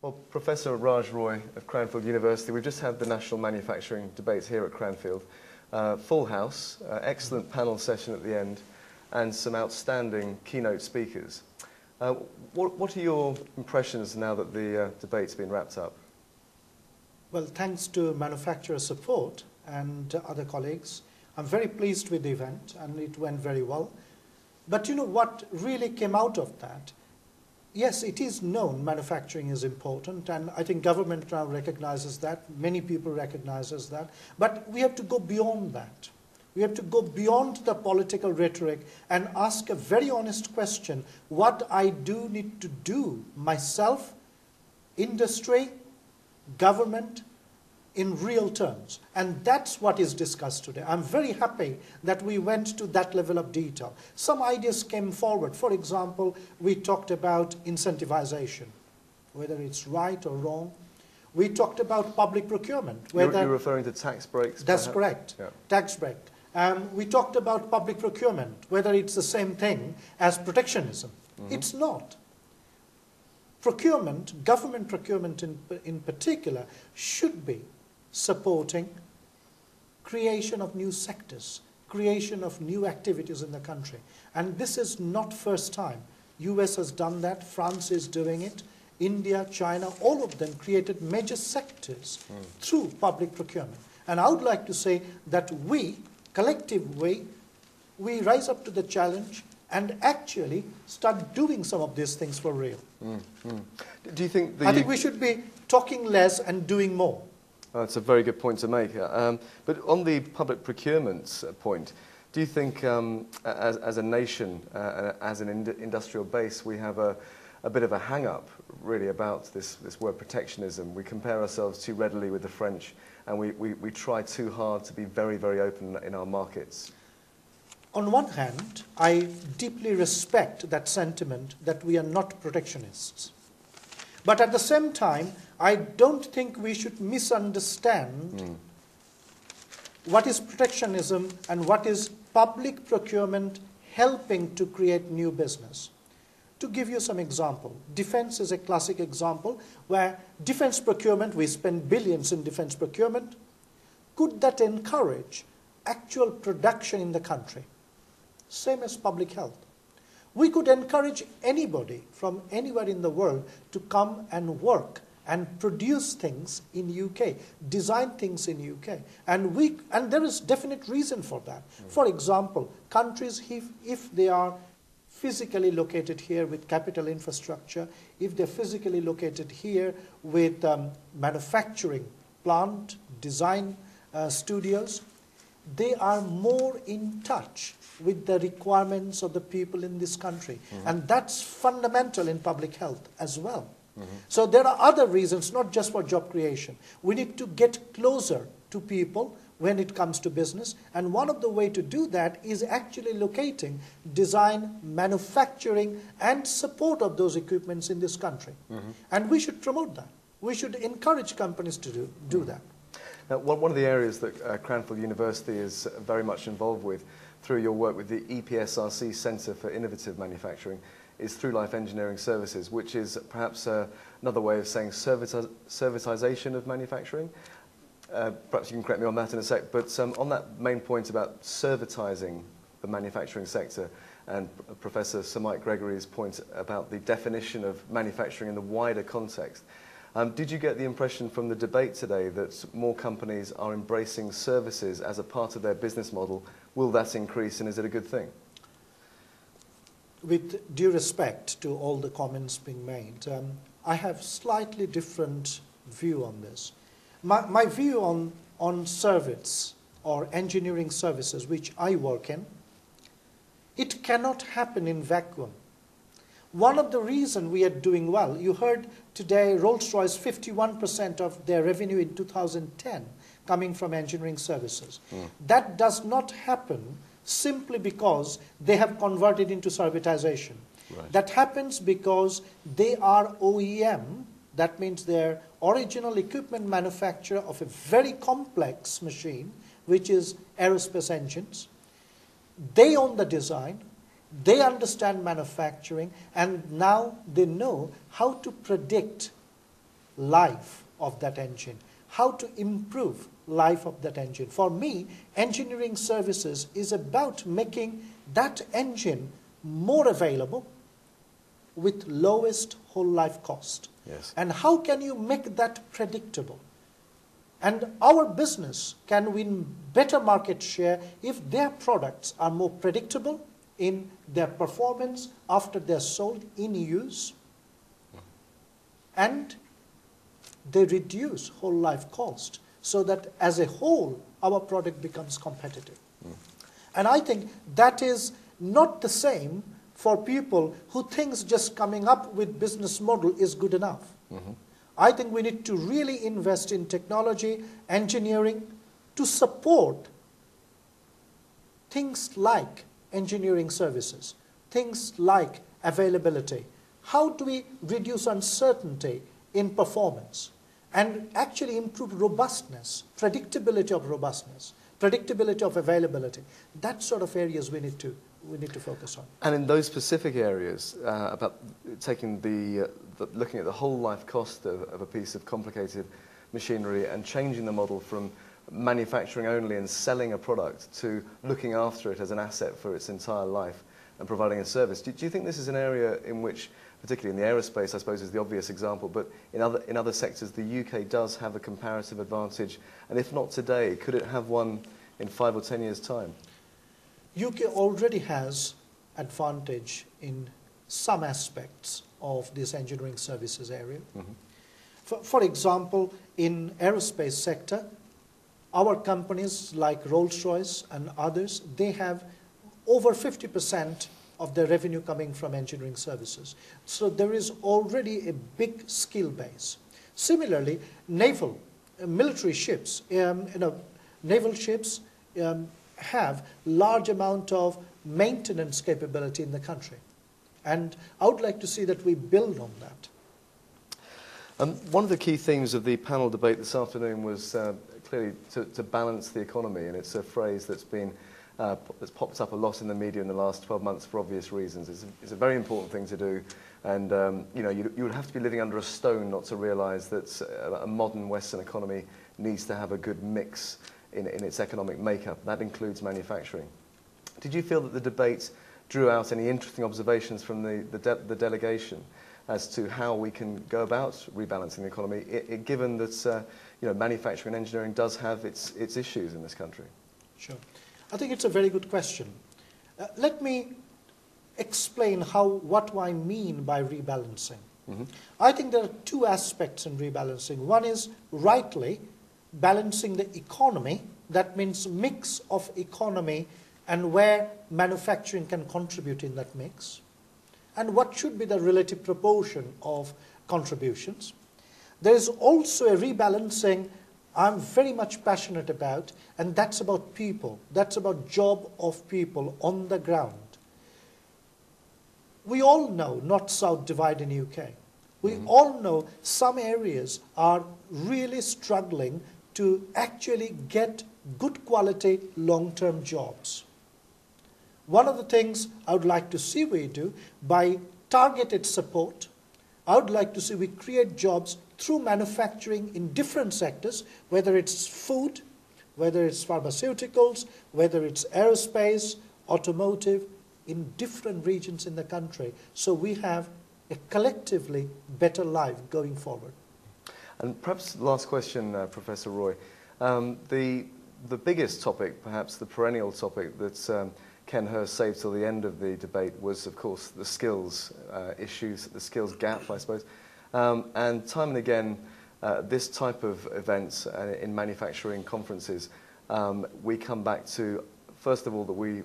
Well, Professor Raj Roy of Cranfield University, we've just had the national manufacturing debate here at Cranfield. Full house, excellent panel session at the end, and some outstanding keynote speakers. What are your impressions now that the debate's been wrapped up? Well, thanks to manufacturer support and other colleagues, I'm very pleased with the event, and it went very well. But you know what really came out of that? Yes, it is known manufacturing is important, and I think government now recognizes that, many people recognizes that, but we have to go beyond that. We have to go beyond the political rhetoric and ask a very honest question: what I do need to do myself, industry, government, in real terms. And that's what is discussed today. I'm very happy that we went to that level of detail. Some ideas came forward. For example, we talked about incentivization, whether it's right or wrong. We talked about public procurement. You're referring to tax breaks? That's perhaps? correct, yeah. Tax break. We talked about public procurement, whether it's the same thing as protectionism. Mm-hmm. It's not. Procurement, government procurement in particular, should be supporting creation of new sectors, creation of new activities in the country. And this is not first time. US has done that, France is doing it, India, China, all of them created major sectors through public procurement. And I would like to say that we, collectively, we rise up to the challenge and actually start doing some of these things for real. Do you think I think we should be talking less and doing more. Oh, that's a very good point to make. But on the public procurement point, do you think as a nation, as an industrial base, we have a bit of a hang-up really about this word protectionism? We compare ourselves too readily with the French, and we try too hard to be very, very open in our markets. On one hand, I deeply respect that sentiment that we are not protectionists. But at the same time, I don't think we should misunderstand what is protectionism and what is public procurement helping to create new business. To give you some example, defense is a classic example where defense procurement, we spend billions in defense procurement. Could that encourage actual production in the country? Same as public health. We could encourage anybody from anywhere in the world to come and work and produce things in UK, design things in UK. And there is definite reason for that. For example, countries, if they are physically located here with capital infrastructure, if they're physically located here with manufacturing plant, design studios, they are more in touch with the requirements of the people in this country. And that's fundamental in public health as well. So there are other reasons, not just for job creation. We need to get closer to people when it comes to business. And one of the ways to do that is actually locating design, manufacturing, and support of those equipments in this country. And we should promote that. We should encourage companies to do that. Now, one of the areas that Cranfield University is very much involved with through your work with the EPSRC Centre for Innovative Manufacturing is Through Life Engineering Services, which is perhaps another way of saying servitization of manufacturing. Perhaps you can correct me on that in a sec, but on that main point about servitizing the manufacturing sector and Professor Sir Mike Gregory's point about the definition of manufacturing in the wider context, did you get the impression from the debate today that more companies are embracing services as a part of their business model? Will that increase, and is it a good thing? With due respect to all the comments being made, I have slightly different view on this. My view on service or engineering services, which I work in, it cannot happen in vacuum. One of the reasons we are doing well, you heard today Rolls-Royce 51% of their revenue in 2010 coming from engineering services. That does not happen simply because they have converted into servitization. Right. That happens because they are OEM, that means they're original equipment manufacturer of a very complex machine, which is aerospace engines. They own the design, they understand manufacturing, and now they know how to predict life of that engine, how to improve life of that engine. For me, engineering services is about making that engine more available with lowest whole life cost. Yes. And how can you make that predictable? And our business can win better market share if their products are more predictable in their performance after they're sold in use, and they reduce whole life cost so that as a whole our product becomes competitive. And I think that is not the same for people who think just coming up with business model is good enough. I think we need to really invest in technology, engineering, to support things like engineering services, things like availability. How do we reduce uncertainty in performance and actually improve robustness, predictability of robustness, predictability of availability? That sort of areas we need to focus on. And in those specific areas, about taking looking at the whole life cost of a piece of complicated machinery and changing the model from manufacturing only and selling a product to looking after it as an asset for its entire life and providing a service. Do you think this is an area in which, particularly in the aerospace, I suppose is the obvious example, but in other sectors, the UK does have a comparative advantage? And if not today, could it have one in 5 or 10 years' time? UK already has advantage in some aspects of this engineering services area. For example, in aerospace sector, our companies like Rolls-Royce and others, they have over 50% of their revenue coming from engineering services. So there is already a big skill base. Similarly, military ships, naval ships have large amount of maintenance capability in the country. And I would like to see that we build on that. One of the key themes of the panel debate this afternoon was clearly to balance the economy, and it's a phrase that's popped up a lot in the media in the last 12 months for obvious reasons. It's a very important thing to do, and you would have to be living under a stone not to realise that a modern Western economy needs to have a good mix in its economic makeup. That includes manufacturing. Did you feel that the debate drew out any interesting observations from the delegation as to how we can go about rebalancing the economy, given that manufacturing and engineering does have its issues in this country? Sure. I think it's a very good question. Let me explain what I mean by rebalancing. I think there are two aspects in rebalancing. One is rightly balancing the economy. That means mix of economy and where manufacturing can contribute in that mix, and what should be the relative proportion of contributions. There is also a rebalancing I'm very much passionate about, and that's about people. That's about job of people on the ground. We all know North-South divide in UK. We all know some areas are really struggling to actually get good quality long-term jobs. One of the things I would like to see we do by targeted support, I would like to see we create jobs through manufacturing in different sectors, whether it's food, whether it's pharmaceuticals, whether it's aerospace, automotive, in different regions in the country, so we have a collectively better life going forward. And perhaps last question, Professor Roy. The biggest topic, perhaps the perennial topic that Ken Hurst saved till the end of the debate was, of course, the skills issues, the skills gap, I suppose. And time and again, this type of events in manufacturing conferences, we come back to, first of all, that we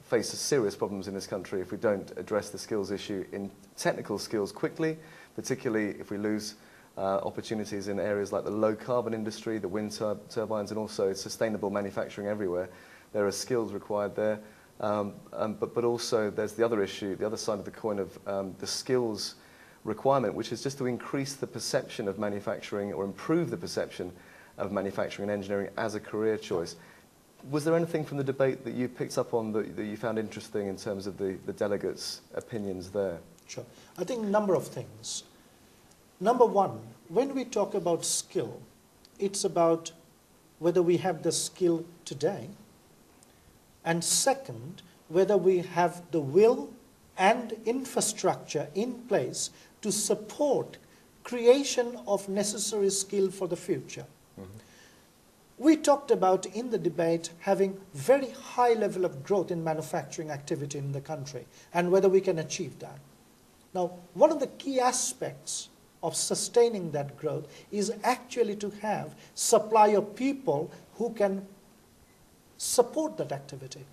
face serious problems in this country if we don't address the skills issue in technical skills quickly, particularly if we lose opportunities in areas like the low-carbon industry, the wind turbines, and also sustainable manufacturing everywhere. There are skills required there. But also there's the other issue, the other side of the coin of the skills requirement, which is just to increase the perception of manufacturing or improve the perception of manufacturing and engineering as a career choice. Was there anything from the debate that you picked up on that you found interesting in terms of the delegates' opinions there? Sure. I think a number of things. Number one, when we talk about skill, it's about whether we have the skill today, and second, whether we have the will and infrastructure in place to support creation of necessary skill for the future. Mm-hmm. We talked about in the debate having very high level of growth in manufacturing activity in the country and whether we can achieve that. Now, one of the key aspects of sustaining that growth is actually to have supply of people who can support that activity.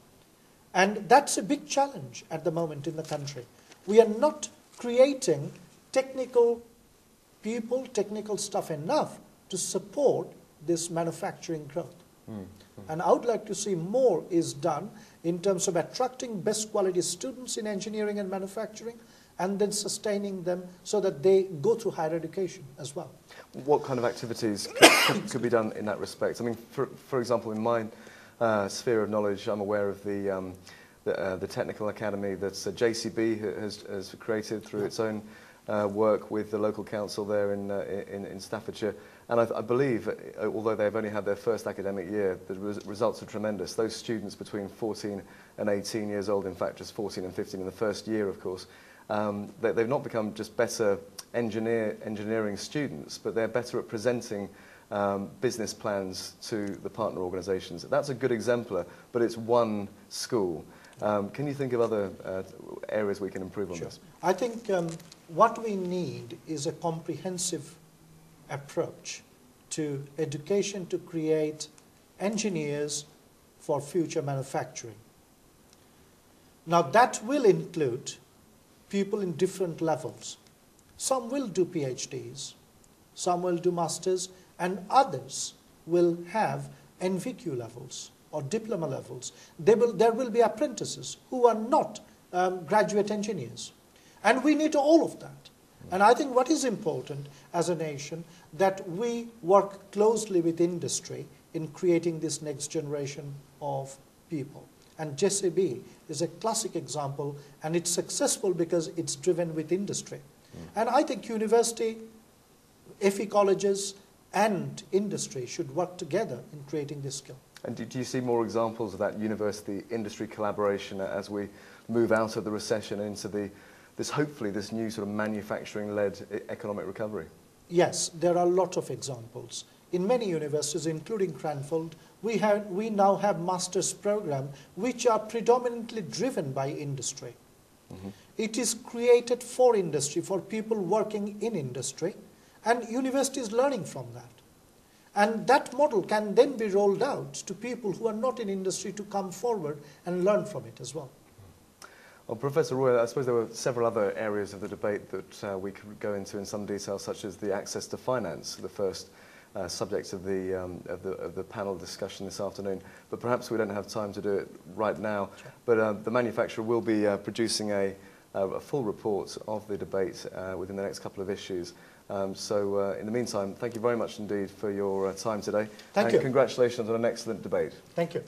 And that's a big challenge at the moment in the country. We are not creating technical people, technical stuff enough to support this manufacturing growth. And I would like to see more is done in terms of attracting best quality students in engineering and manufacturing and then sustaining them so that they go through higher education as well. What kind of activities could be done in that respect? I mean, for example, in my sphere of knowledge, I'm aware of the technical academy that JCB has created through its own work with the local council there in Staffordshire. And I believe, although they've only had their first academic year, the results are tremendous. Those students between 14 and 18 years old, in fact just 14 and 15 in the first year, of course, they've not become just better engineering students, but they're better at presenting business plans to the partner organisations. That's a good exemplar, but it's one school. Can you think of other areas we can improve on this? I think what we need is a comprehensive approach to education to create engineers for future manufacturing. Now that will include people in different levels. Some will do PhDs, some will do masters, and others will have NVQ levels or diploma levels. There will be apprentices who are not graduate engineers. And we need all of that. And I think what is important as a nation, that we work closely with industry in creating this next generation of people. And JCB is a classic example, and it's successful because it's driven with industry. And I think university, FE colleges, and industry should work together in creating this skill. And do you see more examples of that university-industry collaboration as we move out of the recession into hopefully this new sort of manufacturing-led economic recovery? Yes, there are a lot of examples. In many universities, including Cranfield, we now have master's programs which are predominantly driven by industry. Mm-hmm. It is created for industry, for people working in industry, and university is learning from that. And that model can then be rolled out to people who are not in industry to come forward and learn from it as well. Well, Professor Roy, I suppose there were several other areas of the debate that we could go into in some detail, such as the access to finance, the first subject of the panel discussion this afternoon. But perhaps we don't have time to do it right now. Sure. But the manufacturer will be producing a full report of the debate within the next couple of issues. So in the meantime, thank you very much indeed for your time today. Thank you. And congratulations on an excellent debate. Thank you.